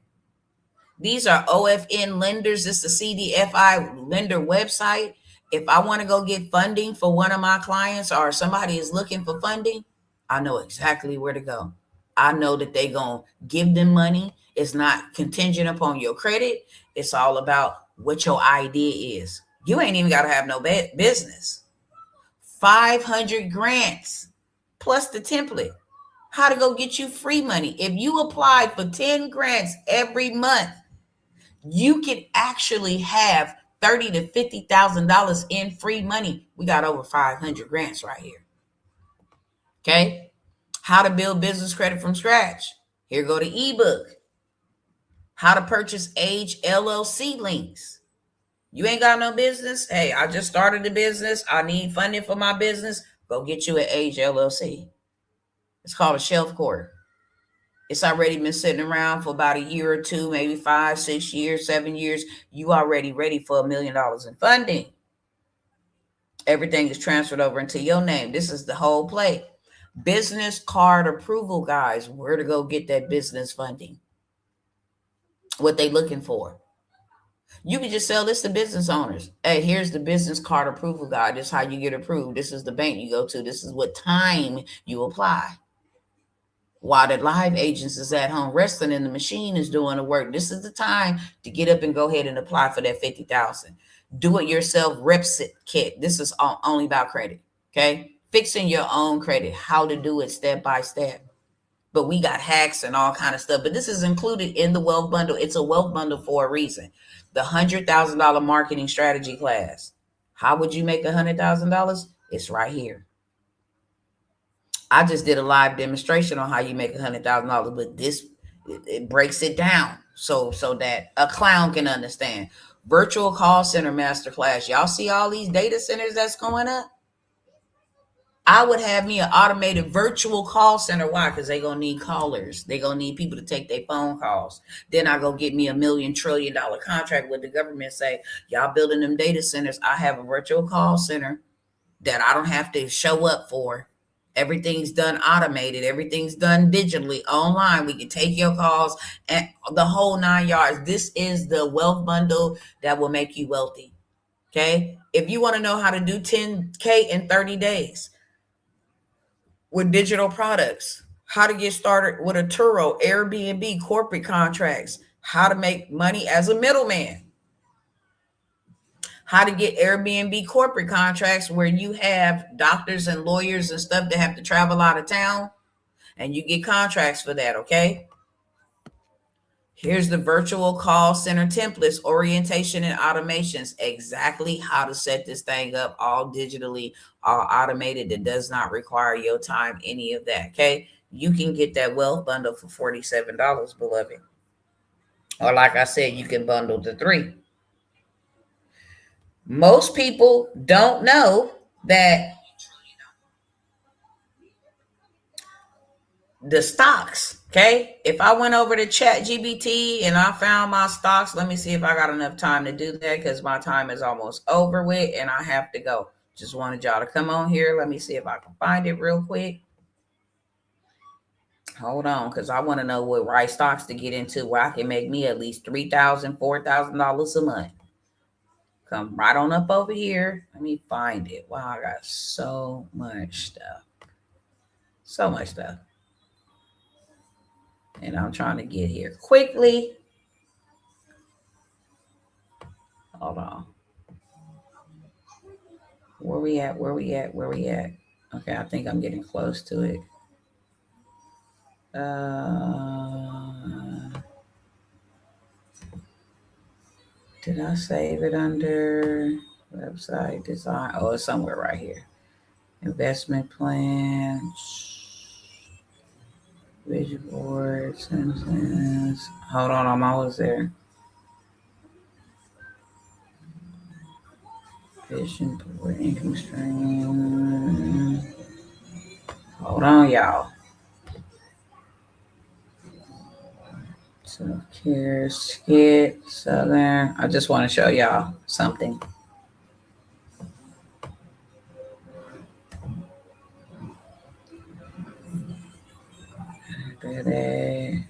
These are OFN lenders. This is the CDFI lender website. If I want to go get funding for one of my clients, or somebody is looking for funding, I know exactly where to go. I know that they're going to give them money. It's not contingent upon your credit. It's all about what your idea is. You ain't even got to have no business. 500 grants plus the template. How to go get you free money. If you apply for 10 grants every month, you can actually have $30,000 to $50,000 in free money. We got over 500 grants right here. Okay. How to build business credit from scratch. Here go the ebook. How to purchase Age LLC links. You ain't got no business. Hey, I just started a business. I need funding for my business. Go get you an Age LLC. It's called a shelf court. It's already been sitting around for about a year or two, maybe 5, 6 years, 7 years. You already ready for $1 million in funding. Everything is transferred over into your name. This is the whole play. Business card approval, guys. Where to go get that business funding? What they looking for? You can just sell this to business owners. Hey, here's the business card approval guide. This is how you get approved. This is the bank you go to. This is what time you apply. While the live agents is at home resting and the machine is doing the work, this is the time to get up and go ahead and apply for that $50,000. Do it yourself reps kit. This is only about credit. Okay. Fixing your own credit, how to do it step by step. But we got hacks and all kind of stuff. But this is included in the wealth bundle. It's a wealth bundle for a reason. The $100,000 marketing strategy class. How would you make $100,000? It's right here. I just did a live demonstration on how you make $100,000, but this it breaks it down so that a clown can understand. Virtual call center masterclass. Y'all see all these data centers that's going up? I would have me an automated virtual call center. Why? Because they're going to need callers. They're going to need people to take their phone calls. Then I go get me $1 million trillion contract with the government. Say, y'all building them data centers. I have a virtual call center that I don't have to show up for. Everything's done automated. Everything's done digitally online. We can take your calls and the whole 9 yards. This is the wealth bundle that will make you wealthy. Okay. If you want to know how to do 10K in 30 days with digital products, how to get started with a Turo, Airbnb, corporate contracts, how to make money as a middleman, how to get Airbnb corporate contracts where you have doctors and lawyers and stuff that have to travel out of town and you get contracts for that, okay? Here's the virtual call center templates, orientation and automations, exactly how to set this thing up, all digitally, all automated. That does not require your time, any of that, okay? You can get that wealth bundle for $47, beloved. Or like I said, you can bundle the three. Most people don't know that the stocks, okay? If I went over to ChatGPT and I found my stocks, let me see if I got enough time to do that because my time is almost over with and I have to go. Just wanted y'all to come on here. Let me see if I can find it real quick. Hold on, because I want to know what right stocks to get into where I can make me at least $3,000, $4,000 a month. Come right on up over here. Let me find it. Wow, I got so much stuff. So much stuff. And I'm trying to get here quickly. Hold on. Where we at? Where we at? Where we at? Okay, I think I'm getting close to it. Did I save it under website design? Oh, it's somewhere right here. Investment plans, vision boards, sentences. Hold on, I'm almost there. Vision board, income stream. Hold on, y'all. Self-care, skit, southern. I just want to show y'all something. Did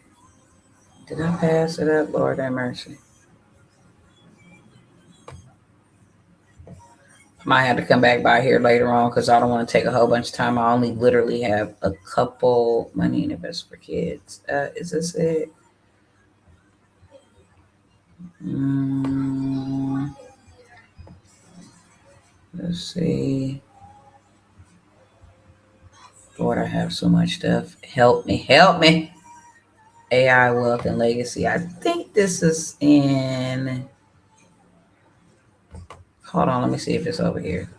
I pass it up? Lord have mercy. Might have to come back by here later on because I don't want to take a whole bunch of time. I only literally have a couple money and invest for kids. Is this it? Let's see. Lord, I have so much stuff. Help me. Help me. AI, wealth, and legacy. I think this is in... Hold on. Let me see if it's over here.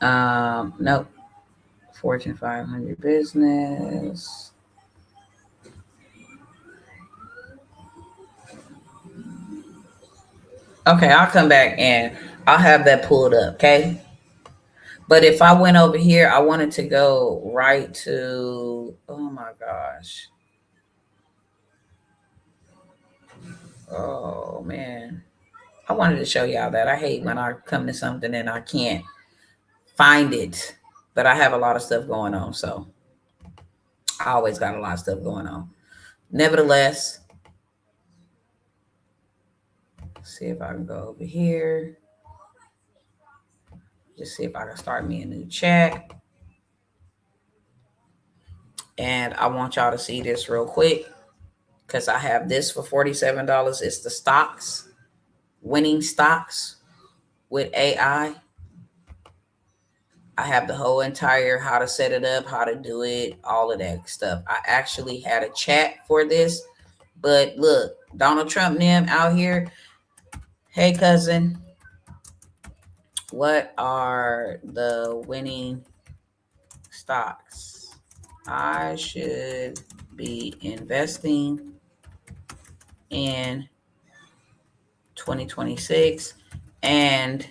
Nope. Fortune 500 business. Okay, I'll come back and I'll have that pulled up, okay? But if I went over here, I wanted to go right to, oh my gosh. Oh man. I wanted to show y'all that. I hate when I come to something and I can't find it. But I have a lot of stuff going on, so I always got a lot of stuff going on. Nevertheless, let's see if I can go over here. Just see if I can start me a new chat. And I want y'all to see this real quick because I have this for $47. It's the stocks, winning stocks with AI. I have the whole entire how to set it up, how to do it, all of that stuff. I actually had a chat for this, but look, Donald Trump them out here. Hey, cousin, what are the winning stocks I should be investing in 2026? And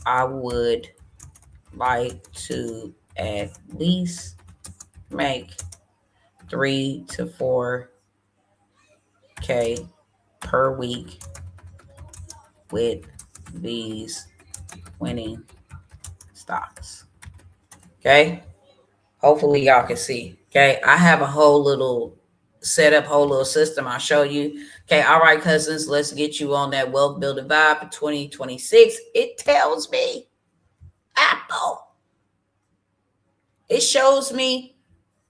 I would like to at least make 3 to 4K per week with these winning stocks. Okay. Hopefully y'all can see. Okay. I have a whole little setup, whole little system. I'll show you. Okay. All right, cousins, let's get you on that wealth building vibe for 2026. It tells me Apple. It shows me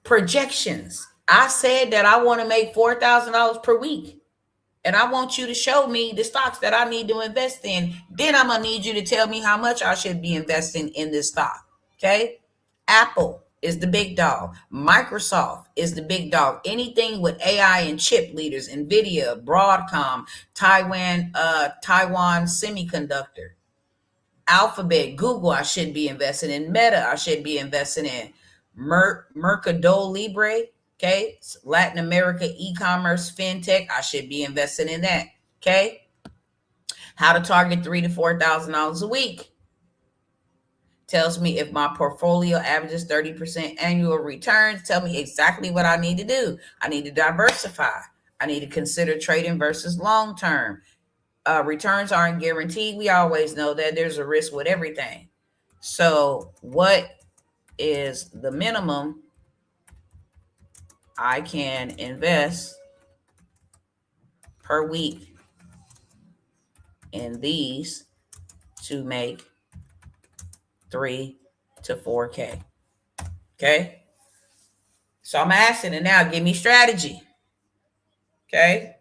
projections. I said that I want to make $4,000 per week. And I want you to show me the stocks that I need to invest in. Then I'm going to need you to tell me how much I should be investing in this stock. Okay. Apple is the big dog. Microsoft is the big dog. Anything with AI and chip leaders, NVIDIA, Broadcom, Taiwan Semiconductor, Alphabet, Google, I should be investing in. Meta, I should be investing in. Mercado Libre, okay, Latin America e-commerce fintech, I should be investing in that. Okay, how to target $3,000 to $4,000 a week. Tells me if my portfolio averages 30% annual returns. Tell me exactly what I need to do. I need to diversify. I need to consider trading versus long term. Returns aren't guaranteed. We always know that there's a risk with everything. So what is the minimum I can invest per week in these to make 3 to 4K? Okay. So I'm asking it now, give me strategy. Okay.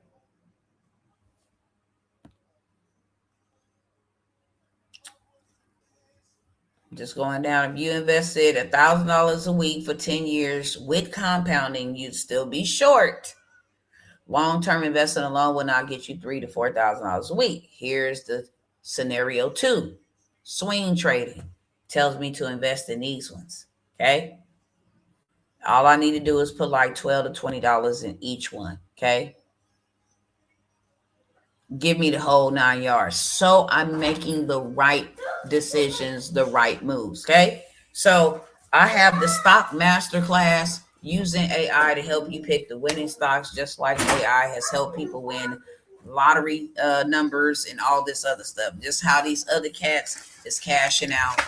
Just going down. If you invested $1,000 a week for 10 years with compounding, you'd still be short. Long-term investing alone will not get you $3,000 to $4,000 a week. Here's the scenario 2. Swing trading tells me to invest in these ones. Okay. All I need to do is put like $12 to $20 in each one. Okay. Give me the whole 9 yards. So I'm making the right decisions, the right moves. Okay. So I have the stock masterclass using AI to help you pick the winning stocks, just like AI has helped people win lottery numbers and all this other stuff. Just how these other cats is cashing out,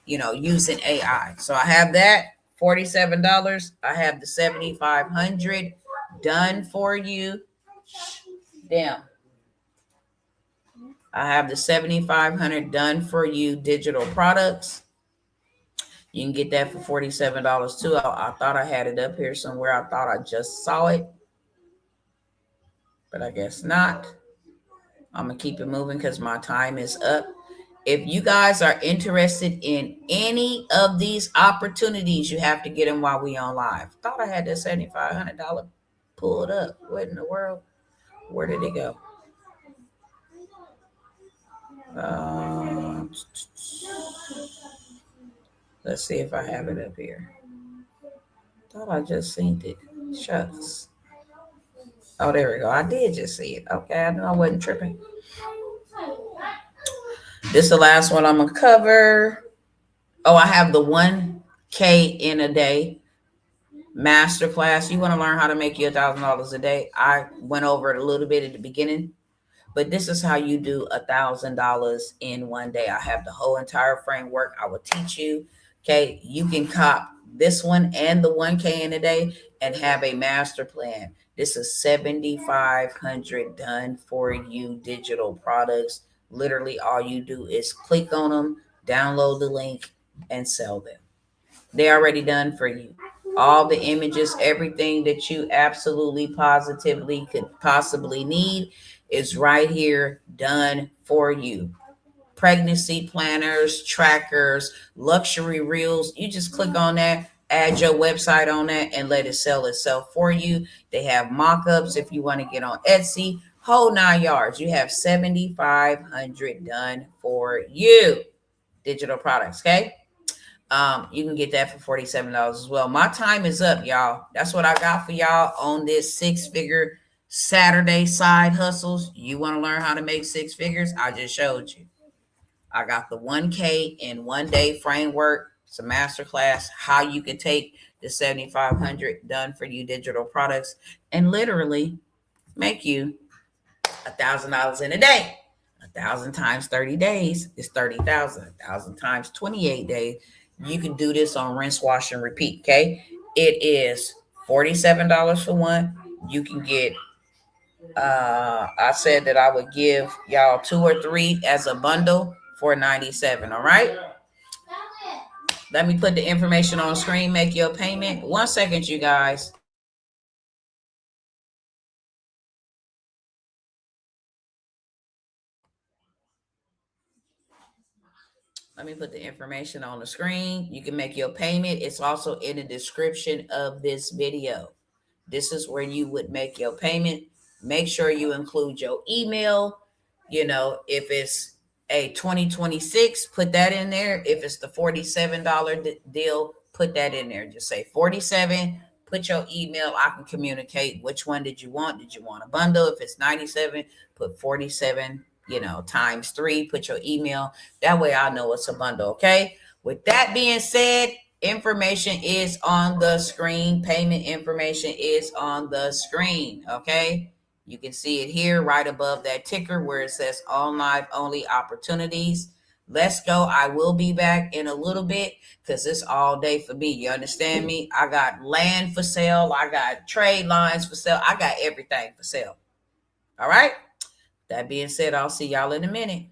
using AI. So I have that $47. I have the 7,500 done for you. Damn. I have the 7,500 done for you digital products. You can get that for $47 too. I thought I had it up here somewhere. I thought I just saw it, but I guess not. I'm going to keep it moving because my time is up. If you guys are interested in any of these opportunities, you have to get them while we on live. Thought I had that $7,500 pulled up. What in the world? Where did it go? Let's see if I have it up here. Thought I just seen it. Shucks. Oh, there we go. I did just see it. Okay, I know I wasn't tripping. This is the last one I'm going to cover. Oh, I have the 1K in a day masterclass. You want to learn how to make you $1,000 a day? I went over it a little bit at the beginning, but this is how you do $1,000 in one day. I have the whole entire framework. I will teach you. Okay, you can cop this one and the 1K in a day and have a master plan. This is 7,500 done for you digital products. Literally, all you do is click on them, download the link, and sell them. They're already done for you. All the images, everything that you absolutely positively could possibly need is right here done for you. Pregnancy planners, trackers, luxury reels. You just click on that, add your website on that, and let it sell itself for you. They have mock-ups if you want to get on Etsy. Whole 9 yards. You have 7,500 done for you. Digital products, okay? You can get that for $47 as well. My time is up, y'all. That's what I got for y'all on this 6-figure Saturday side hustles. You want to learn how to make 6 figures? I just showed you. I got the 1K in one day framework. It's a masterclass how you can take the 7,500 done for you digital products and literally make you $1,000 in a day. 1,000 times 30 days is 30,000. 1,000 times 28 days. You can do this on rinse, wash, and repeat. Okay. It is $47 for one. You can get, I said that I would give y'all 2 or 3 as a bundle for 97. All right. Let me put the information on the screen. Make your payment. 1 second, you guys. Let me put the information on the screen. You can make your payment. It's also in the description of this video. This is where you would make your payment. Make sure you include your email. If it's a 2026, put that in there. If it's the $47 deal, put that in there. Just say 47, put your email. I can communicate which one did you want. Did you want a bundle? If it's 97, put 47, times 3, put your email. That way I know it's a bundle, okay? With that being said, information is on the screen. Payment information is on the screen, okay? You can see it here right above that ticker where it says on live only opportunities. Let's go. I will be back in a little bit because it's all day for me. You understand me? I got land for sale. I got trade lines for sale. I got everything for sale. All right. That being said, I'll see y'all in a minute.